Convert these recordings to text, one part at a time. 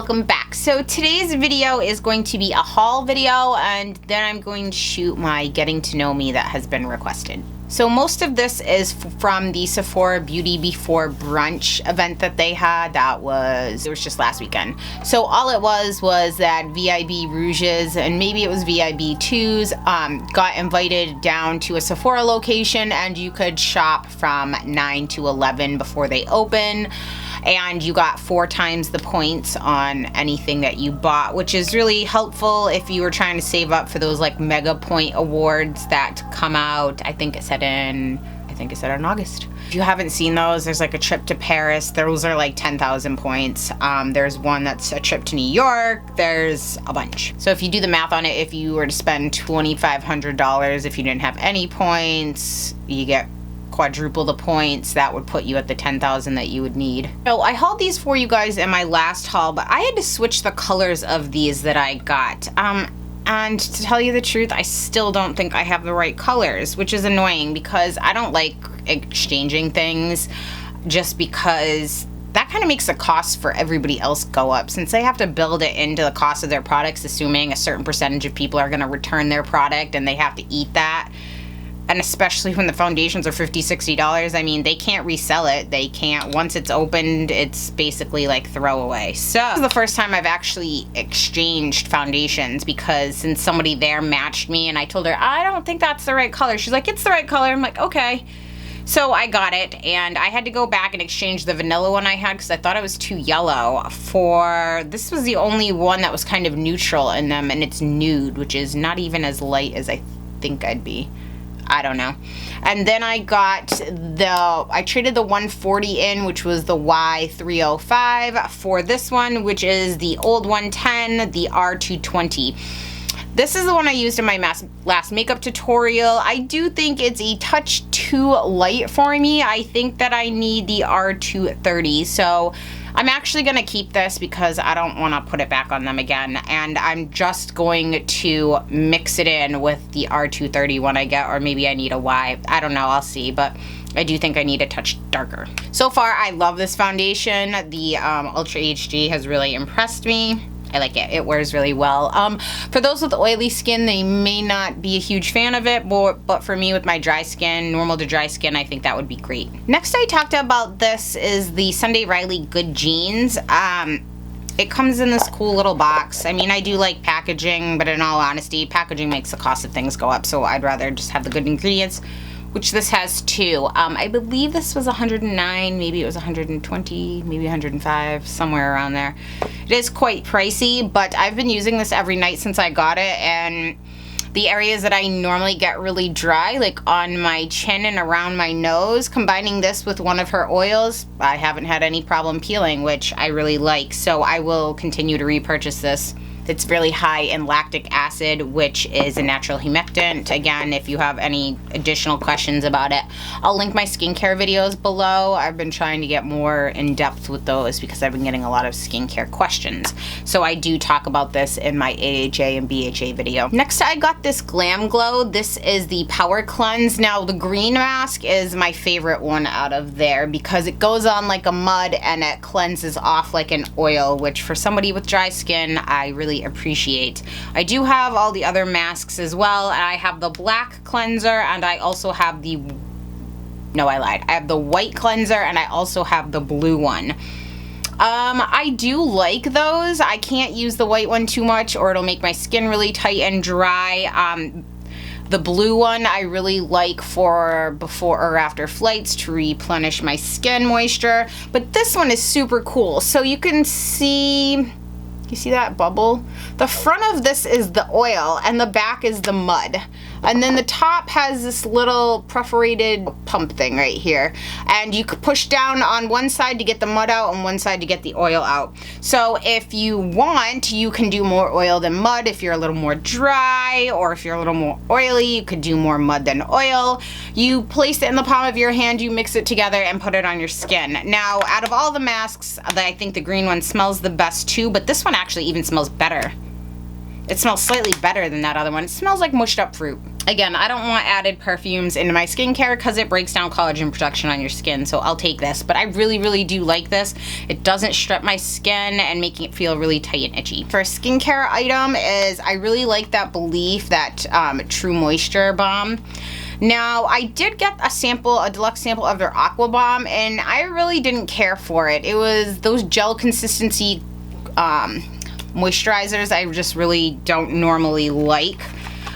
welcome back. So today's video is going to be a haul video, and then I'm going to shoot my getting to know me that has been requested. So most of this is from the Sephora Beauty Before Brunch event that they had. It was just last weekend. So all it was that VIB Rouges, and maybe it was VIB 2s, got invited down to a Sephora location, and you could shop from 9 to 11 before they open. And you got 4 times the points on anything that you bought, which is really helpful if you were trying to save up for those like mega point awards that come out. I think it said in August. If you haven't seen those, there's like a trip to Paris. Those are like 10,000 points. There's one that's a trip to New York. There's a bunch. So if you do the math on it, if you were to spend $2,500, if you didn't have any points, you get quadruple the points. That would put you at the 10,000 that you would need. So I hauled these for you guys in my last haul, but I had to switch the colors of these that I got. And to tell you the truth, I still don't think I have the right colors, which is annoying because I don't like exchanging things just because that kind of makes the cost for everybody else go up, since they have to build it into the cost of their products, assuming a certain percentage of people are going to return their product and they have to eat that. And especially when the foundations are $50, $60, I mean, they can't resell it. They can't. Once it's opened, it's basically like throwaway. So this is the first time I've actually exchanged foundations, because since somebody there matched me and I told her, I don't think that's the right color. She's like, it's the right color. I'm like, okay. So I got it, and I had to go back and exchange the vanilla one I had because I thought it was too yellow for, this was the only one that was kind of neutral in them, and it's nude, which is not even as light as I think I'd be. I don't know. And then I got I traded the 140 in, which was the Y305, for this one, which is the old 110, the R220. This is the one I used in my last makeup tutorial. I do think it's a touch too light for me. I think that I need the R230. So I'm actually going to keep this because I don't want to put it back on them again. And I'm just going to mix it in with the R230 when I get, or maybe I need a Y. I don't know. I'll see. But I do think I need a touch darker. So far, I love this foundation. The Ultra HD has really impressed me. I like it. It wears really well. For those with oily skin, they may not be a huge fan of it, but for me with my dry skin, normal to dry skin, I think that would be great. Next I talked about this is the Sunday Riley Good Jeans. It comes in this cool little box. I mean, I do like packaging, but in all honesty, packaging makes the cost of things go up, so I'd rather just have the good ingredients, which this has too. I believe this was 109, maybe it was 120, maybe 105, somewhere around there. It is quite pricey, but I've been using this every night since I got it, and the areas that I normally get really dry, like on my chin and around my nose, combining this with one of her oils, I haven't had any problem peeling, which I really like, so I will continue to repurchase this. It's really high in lactic acid, which is a natural humectant. Again, if you have any additional questions about it, I'll link my skincare videos below. I've been trying to get more in depth with those because I've been getting a lot of skincare questions. So I do talk about this in my AHA and BHA video. Next, I got this Glam Glow. This is the Power Cleanse. Now, the green mask is my favorite one out of there because it goes on like a mud and it cleanses off like an oil, which for somebody with dry skin, I really appreciate. I do have all the other masks as well. I have the black cleanser, and I also have the, no, I lied. I have the white cleanser, and I also have the blue one. I do like those. I can't use the white one too much or it'll make my skin really tight and dry. The blue one I really like for before or after flights to replenish my skin moisture, but this one is super cool. So you can see, you see that bubble? The front of this is the oil and the back is the mud. And then the top has this little perforated pump thing right here. And you could push down on one side to get the mud out and one side to get the oil out. So if you want, you can do more oil than mud. If you're a little more dry, or if you're a little more oily, you could do more mud than oil. You place it in the palm of your hand, you mix it together and put it on your skin. Now, out of all the masks, I think the green one smells the best too, but this one actually even smells better. It smells slightly better than that other one. It smells like mushed up fruit. Again, I don't want added perfumes into my skincare because it breaks down collagen production on your skin, so I'll take this. But I really, really do like this. It doesn't strip my skin and making it feel really tight and itchy. For a skincare item is, I really like that Belief, that True Moisture Balm. Now, I did get a sample, a deluxe sample of their Aqua Balm, and I really didn't care for it. It was those gel consistency moisturizers I just really don't normally like.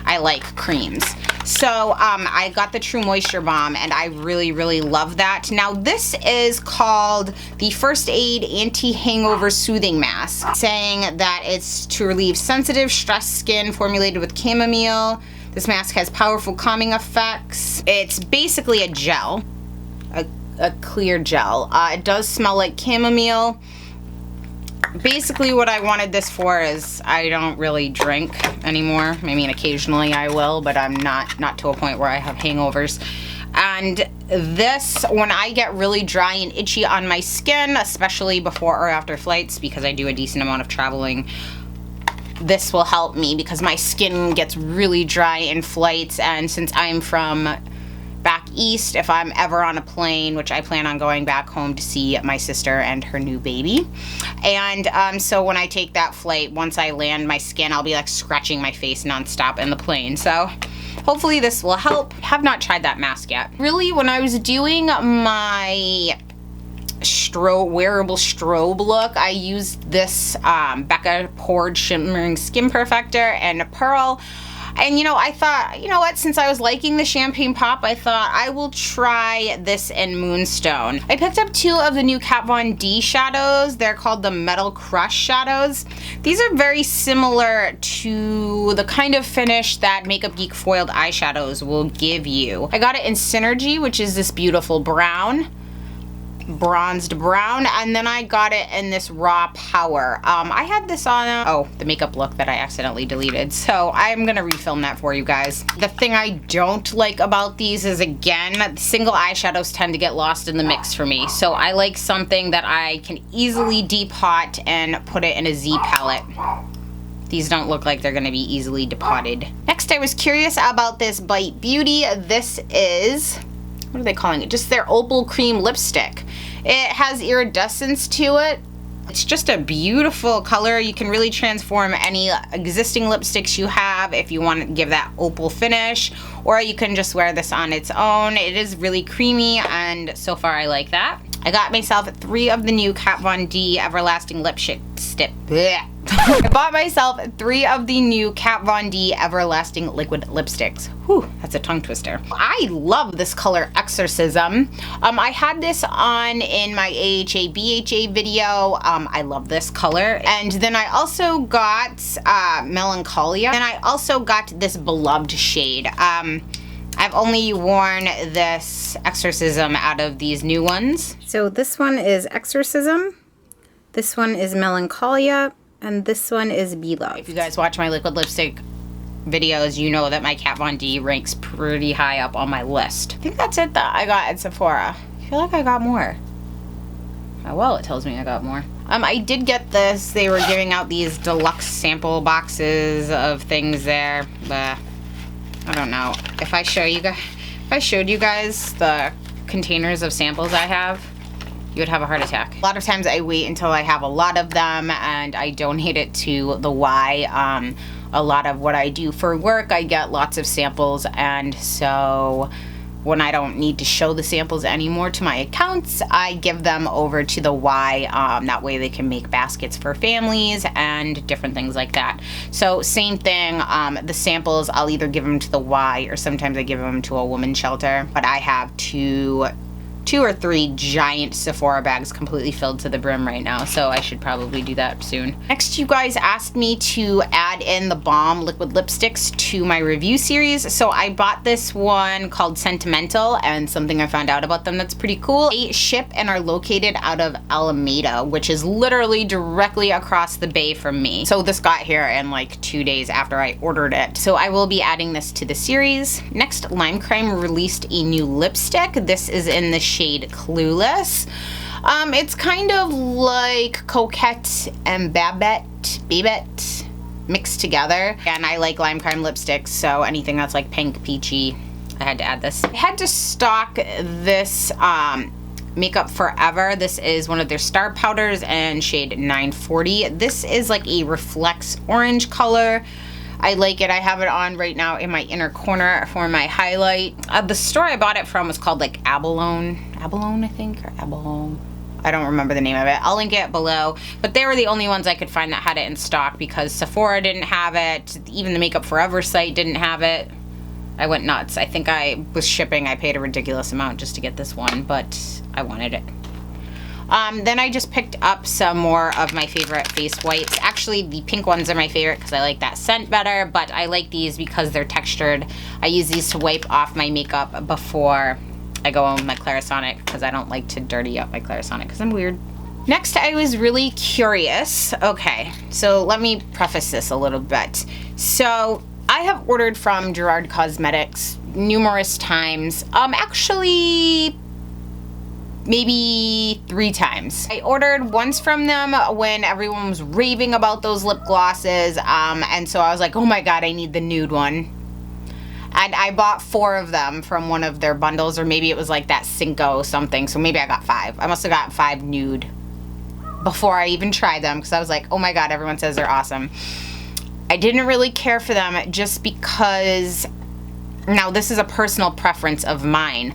I like creams. So I got the True Moisture Balm, and I really, really love that. Now, this is called the First Aid Anti-Hangover Soothing Mask, saying that it's to relieve sensitive, stressed skin, formulated with chamomile. This mask has powerful calming effects. It's basically a gel, a clear gel. It does smell like chamomile. Basically what I wanted this for is I don't really drink anymore. I mean, occasionally I will, but I'm not to a point where I have hangovers. And this, when I get really dry and itchy on my skin, especially before or after flights, because I do a decent amount of traveling, this will help me because my skin gets really dry in flights. And since I'm from back east, if I'm ever on a plane, which I plan on going back home to see my sister and her new baby, and so when I take that flight, once I land, my skin, I'll be like scratching my face nonstop in the plane. So hopefully this will help. Have not tried that mask yet. Really, when I was doing my wearable strobe look, I used this Becca Poured Shimmering Skin Perfector and a Pearl. And you know, I thought, you know what, since I was liking the Champagne Pop, I thought I will try this in Moonstone. I picked up 2 of the new Kat Von D shadows. They're called the Metal Crush shadows. These are very similar to the kind of finish that Makeup Geek foiled eyeshadows will give you. I got it in Synergy, which is this beautiful brown, bronzed brown, and then I got it in this Raw Power. I had this on the makeup look that I accidentally deleted, so I'm gonna refilm that for you guys. The thing I don't like about these is, again, single eyeshadows tend to get lost in the mix for me, so I like something that I can easily depot and put it in a Z palette. These don't look like they're gonna be easily depotted. Next, I was curious about this Bite Beauty. This is, what are they calling it? Just their Opal Cream Lipstick. It has iridescence to it. It's just a beautiful color. You can really transform any existing lipsticks you have if you want to give that opal finish, or you can just wear this on its own. It is really creamy, and so far I like that. I got myself 3 of the new Kat Von D Everlasting Lipstick. I bought myself 3 of the new Kat Von D Everlasting Liquid Lipsticks. Whew, that's a tongue twister. I love this color, Exorcism. I had this on in my AHA BHA video. I love this color. And then I also got Melancholia. And I also got this Beloved shade. I've only worn this Exorcism out of these new ones. So this one is Exorcism. This one is Melancholia. And this one is Beloved. If you guys watch my liquid lipstick videos, you know that my Kat Von D ranks pretty high up on my list. I think that's it that I got at Sephora. I feel like I got more. Oh, well, it tells me I got more. I did get this. They were giving out these deluxe sample boxes of things there, but I don't know. If I showed you guys the containers of samples I have, you would have a heart attack. A lot of times I wait until I have a lot of them and I donate it to the Y. A lot of what I do for work, I get lots of samples, and so when I don't need to show the samples anymore to my accounts, I give them over to the Y. That way they can make baskets for families and different things like that. So same thing, the samples, I'll either give them to the Y or sometimes I give them to a women's shelter. But I have two or three giant Sephora bags completely filled to the brim right now, so I should probably do that soon. Next, you guys asked me to add in the Balm liquid lipsticks to my review series, so I bought this one called Sentimental, and something I found out about them that's pretty cool. They ship and are located out of Alameda, which is literally directly across the bay from me. So this got here in like 2 days after I ordered it. So I will be adding this to the series. Next, Lime Crime released a new lipstick. This is in the shade Clueless. It's kind of like Coquette and Babette, mixed together. And I like lime crime lipsticks, so anything that's like pink, peachy, I had to add this. I had to stock this Makeup Forever. This is one of their star powders and shade 940. This is like a reflects orange color. I like it. I have it on right now in my inner corner for my highlight. The store I bought it from was called like Abalone, I think, or Abalone. I don't remember the name of it. I'll link it below. But they were the only ones I could find that had it in stock because Sephora didn't have it. Even the Makeup Forever site didn't have it. I went nuts. I think I was shipping. I paid a ridiculous amount just to get this one, but I wanted it. Then I just picked up some more of my favorite face wipes. Actually, the pink ones are my favorite because I like that scent better, but I like these because they're textured. I use these to wipe off my makeup before I go on with my Clarisonic because I don't like to dirty up my Clarisonic because I'm weird. Next, I was really curious. Okay, so let me preface this a little bit. So I have ordered from Gerard Cosmetics numerous times. Actually, maybe 3 times. I ordered once from them when everyone was raving about those lip glosses, and so I was like, oh my god, I need the nude one. And I bought 4 of them from one of their bundles, or maybe it was like that Cinco something, so maybe I got 5. I must have got 5 nude before I even tried them, because I was like, oh my god, everyone says they're awesome. I didn't really care for them just because, now this is a personal preference of mine.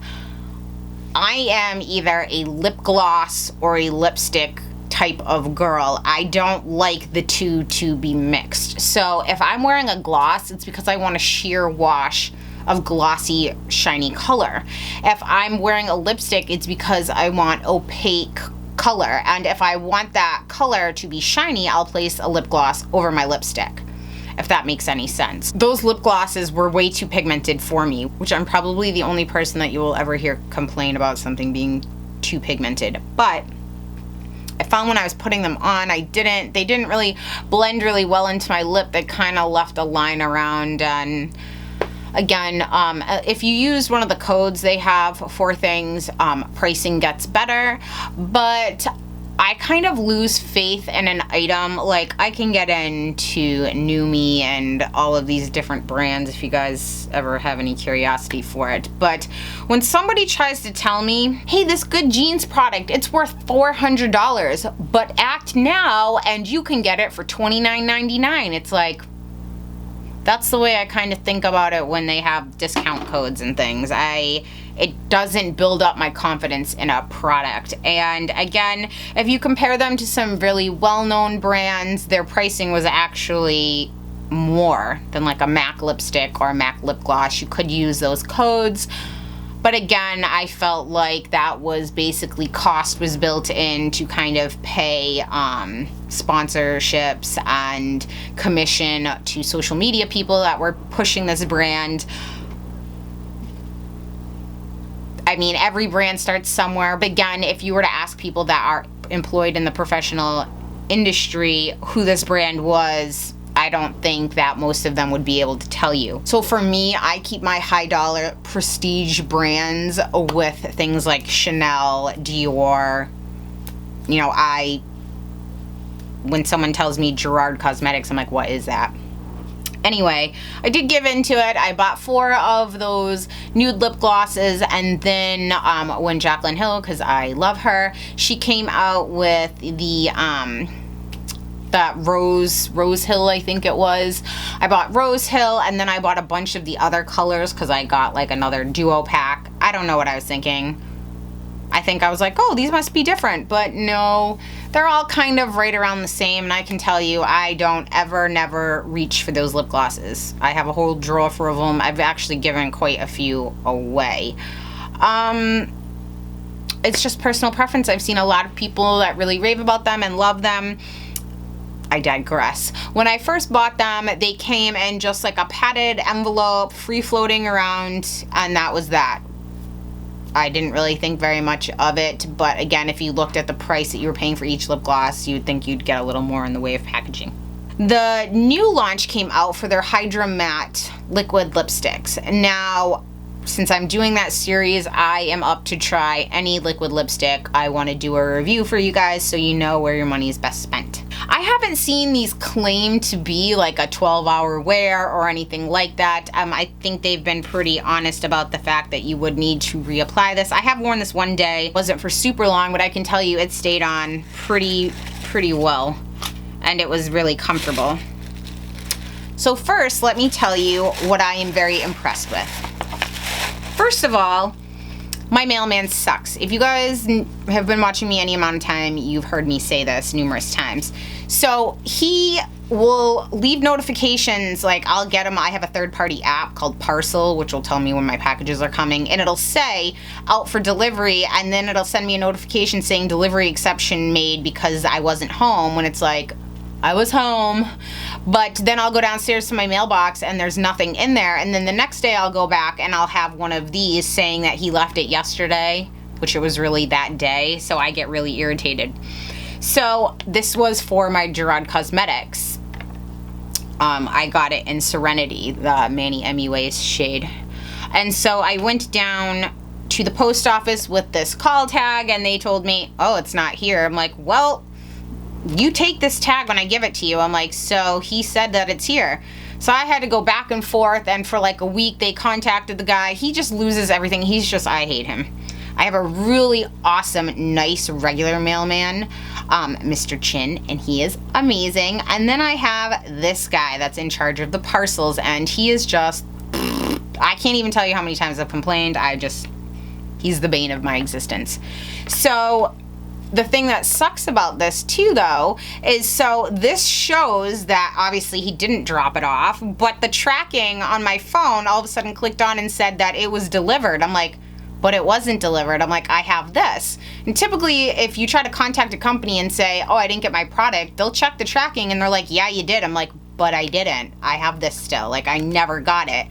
I am either a lip gloss or a lipstick type of girl. I don't like the two to be mixed. So if I'm wearing a gloss, it's because I want a sheer wash of glossy, shiny color. If I'm wearing a lipstick, it's because I want opaque color. And if I want that color to be shiny, I'll place a lip gloss over my lipstick, if that makes any sense. Those lip glosses were way too pigmented for me, which I'm probably the only person that you will ever hear complain about something being too pigmented. But I found when I was putting them on, they didn't really blend really well into my lip. They kind of left a line around. And again, if you use one of the codes they have for things, pricing gets better. But I kind of lose faith in an item. Like, I can get into Numi and all of these different brands if you guys ever have any curiosity for it. But when somebody tries to tell me, hey, this good jeans product, it's worth $400, but act now and you can get it for $29.99. It's like, that's the way I kind of think about it when they have discount codes and things. It doesn't build up my confidence in a product. And again, if you compare them to some really well-known brands, their pricing was actually more than like a MAC lipstick or a MAC lip gloss. You could use those codes. But again, I felt like that was basically cost was built in to kind of pay sponsorships and commission to social media people that were pushing this brand. I mean, every brand starts somewhere. But again, if you were to ask people that are employed in the professional industry who this brand was, I don't think that most of them would be able to tell you. So for me, I keep my high dollar prestige brands with things like Chanel, Dior. You know, when someone tells me Gerard Cosmetics, I'm like, what is that? Anyway, I did give into it. I bought 4 of those nude lip glosses, and then when Jaclyn Hill, because I love her, she came out with the that Rose Hill, I think it was. I bought Rose Hill, and then I bought a bunch of the other colors because I got like another duo pack. I don't know what I was thinking. I think I was like, oh, these must be different, but no, they're all kind of right around the same. And I can tell you, I don't never reach for those lip glosses. I have a whole drawer full of them. I've actually given quite a few away. It's just personal preference. I've seen a lot of people that really rave about them and love them. I digress. When I first bought them, they came in just like a padded envelope, free floating around, and that was that. I didn't really think very much of it, but again, if you looked at the price that you were paying for each lip gloss, you'd think you'd get a little more in the way of packaging. The new launch came out for their Hydra Matte liquid lipsticks. Now, since I'm doing that series, I am up to try any liquid lipstick. I want to do a review for you guys so you know where your money is best spent. I haven't seen these claim to be like a 12-hour wear or anything like that. I think they've been pretty honest about the fact that you would need to reapply this. I have worn this one day. It wasn't for super long, but I can tell you it stayed on pretty well, and it was really comfortable. So first, let me tell you what I am very impressed with. First of all, my mailman sucks. If you guys have been watching me any amount of time, you've heard me say this numerous times. So he will leave notifications, like I'll get them. I have a third-party app called Parcel, which will tell me when my packages are coming, and it'll say out for delivery, and then it'll send me a notification saying delivery exception made because I wasn't home, when it's like, I was home. But then I'll go downstairs to my mailbox and there's nothing in there, and then the next day I'll go back and I'll have one of these saying that he left it yesterday, which it was really that day, so I get really irritated. So this was for my Gerard Cosmetics. I got it in Serenity, the Manny MUA's shade. And so I went down to the post office with this call tag and they told me, oh, it's not here. I'm like, well, you take this tag when I give it to you. I'm like, so he said that it's here. So I had to go back and forth, and for like a week they contacted the guy. He just loses everything. I hate him. I have a really awesome, nice, regular mailman, Mr. Chin, and he is amazing. And then I have this guy that's in charge of the parcels, and he is just, I can't even tell you how many times I've complained. He's the bane of my existence. So the thing that sucks about this too, though, is so this shows that obviously he didn't drop it off, but the tracking on my phone all of a sudden clicked on and said that it was delivered. I'm like, but it wasn't delivered. I'm like, I have this. And typically, if you try to contact a company and say, oh, I didn't get my product, they'll check the tracking and they're like, yeah, you did. I'm like, but I didn't. I have this still. Like, I never got it.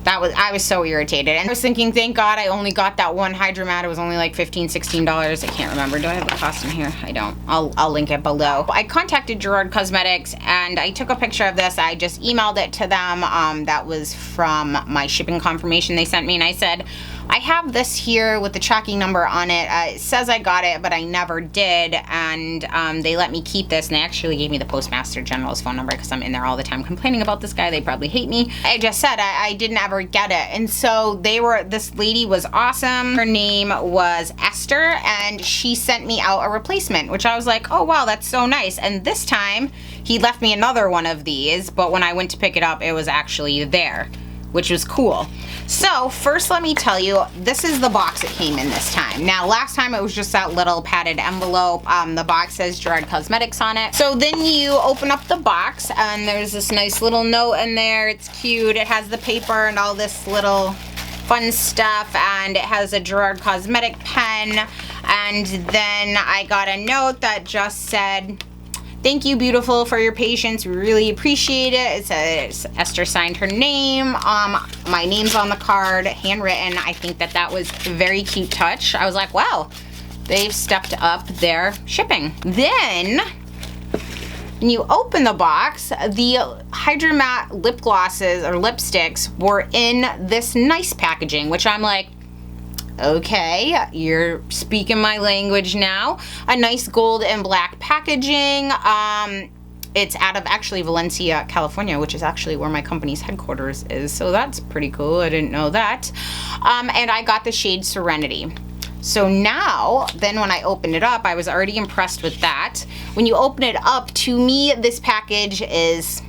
I was so irritated. And I was thinking, thank God I only got that one Hydra Matte. It was only like $15, $16. I can't remember. Do I have the cost in here? I don't. I'll link it below. I contacted Gerard Cosmetics and I took a picture of this. I just emailed it to them. That was from my shipping confirmation they sent me. And I said, I have this here with the tracking number on it. It says I got it, but I never did. And they let me keep this. And they actually gave me the Postmaster General's phone number because I'm in there all the time complaining about this guy. They probably hate me. I just said I didn't ever get it. And so this lady was awesome. Her name was Esther, and she sent me out a replacement, which I was like, oh wow, that's so nice. And this time he left me another one of these, but when I went to pick it up, it was actually there, which was cool. So first, let me tell you, this is the box it came in this time. Now, last time it was just that little padded envelope. The box says Gerard Cosmetics on it. So then you open up the box and there's this nice little note in there. It's cute. It has the paper and all this little fun stuff, and it has a Gerard Cosmetic pen. And then I got a note that just said, thank you, beautiful, for your patience. We really appreciate it. It says Esther signed her name. My name's on the card, handwritten. I think that was a very cute touch. I was like, wow, they've stepped up their shipping. Then, when you open the box, the Hydra Matte lip glosses or lipsticks were in this nice packaging, which I'm like, okay, you're speaking my language now. A nice gold and black packaging. It's out of actually Valencia, California, which is actually where my company's headquarters is. So that's pretty cool. I didn't know that. And I got the shade Serenity. So now, then when I opened it up, I was already impressed with that. When you open it up, to me, this package is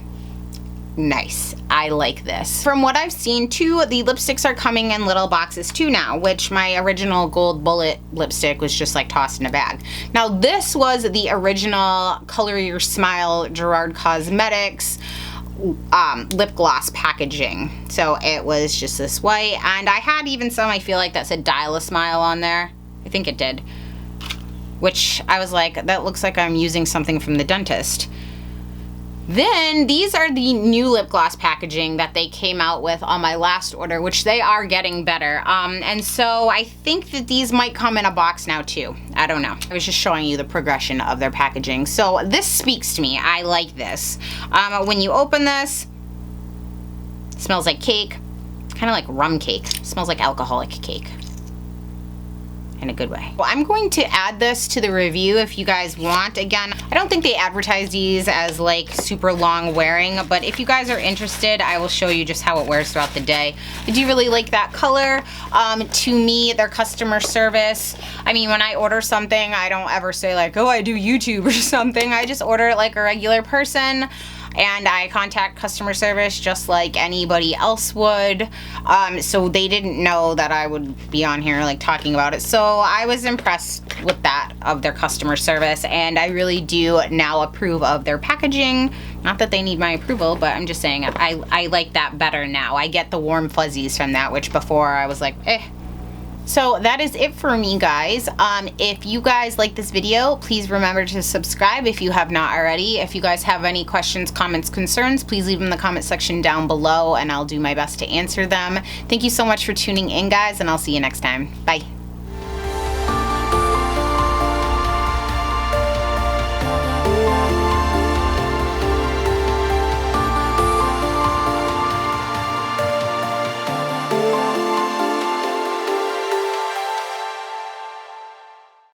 nice. I like this. From what I've seen too, the lipsticks are coming in little boxes too now, which my original gold bullet lipstick was just like tossed in a bag. Now this was the original Color Your Smile Gerard Cosmetics lip gloss packaging. So it was just this white, and I had even some, I feel like, that said Dial a Smile on there. I think it did. Which I was like, that looks like I'm using something from the dentist. Then these are the new lip gloss packaging that they came out with on my last order, which they are getting better. And so I think that these might come in a box now too. I don't know. I was just showing you the progression of their packaging. So this speaks to me. I like this. When you open this, it smells like cake. kind of like rum cake. Smells like alcoholic cake. In a good way. Well, I'm going to add this to the review if you guys want. Again, I don't think they advertise these as like super long wearing, but if you guys are interested, I will show you just how it wears throughout the day. I do really like that color. To me, their customer service, I mean, when I order something, I don't ever say like, oh, I do YouTube or something. I just order it like a regular person. And I contact customer service just like anybody else would. So they didn't know that I would be on here like talking about it. So I was impressed with that of their customer service, and I really do now approve of their packaging. Not that they need my approval, but I'm just saying I like that better now. I get the warm fuzzies from that, which before I was like, eh. So that is it for me, guys. If you guys like this video, please remember to subscribe if you have not already. If you guys have any questions, comments, concerns, please leave them in the comment section down below and I'll do my best to answer them. Thank you so much for tuning in, guys, and I'll see you next time. Bye.